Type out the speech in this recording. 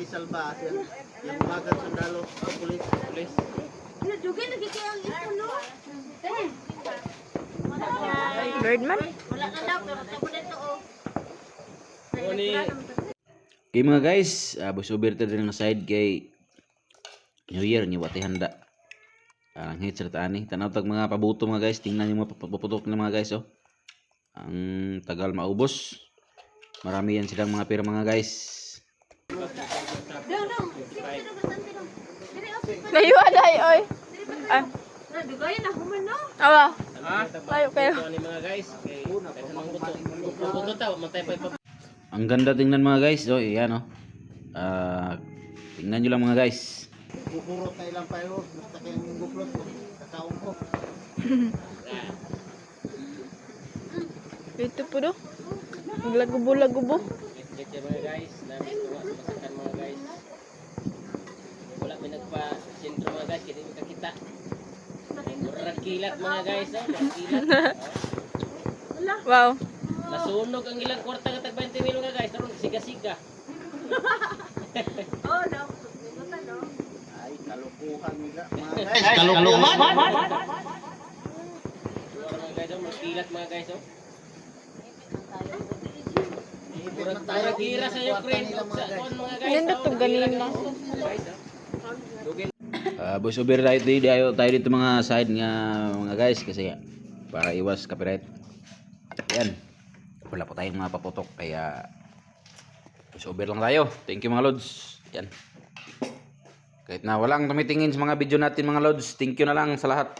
salba yan. Yung bagat sundalo, pulis. Dugay lagi kaya ang ito, no? Birdman? Wala na daw, pero tapo na ito, oh. Okay mga guys, busuber ta din nga side kay New Year ni wati handa. Ang hit sa taani. Tanaw tag mga pabuto mga guys, tingnan yung mga paputok na mga guys oh. Ang tagal maubos. Marami yan silang mga pera mga guys. Layo aday oy. Ah, Dugay na human, no? awa. Layo kayo. Mga guys, kay buto ta, matay pa. Ang ganda tingnan mga guys. Oh, yan oh. Tingnan nyo lang mga guys. Kukurot na ilang payo, basta kayong guplot, kakaong ko. Ito po do. Maglagubo-lagubo. Ito mga guys, namin tuwa sa masakan mga guys. Wala may nagpa-sentro mga guys, hindi makakita. Murang kilat mga guys, oh, murang kilat. Wow. Nasunog ang ilang kwarta nga tag 20 mil mga guys, karon siga-siga. Oh, no. Buta, no? Ay, kalukuhan nila mga guys. Kalukuhan? Mga guys, oh, magkilat mga guys, oh. Murang gira sa Ukraine, mga guys. Nindot to ganina. Boys over tayo dito mga side nga mga guys kasi para iwas copyright. Yan. Wala po tayong mga paputok kaya boys over lang tayo. Thank you mga lods. Yan. Kahit na walang tumitingin sa mga video natin mga lods, thank you na lang sa lahat.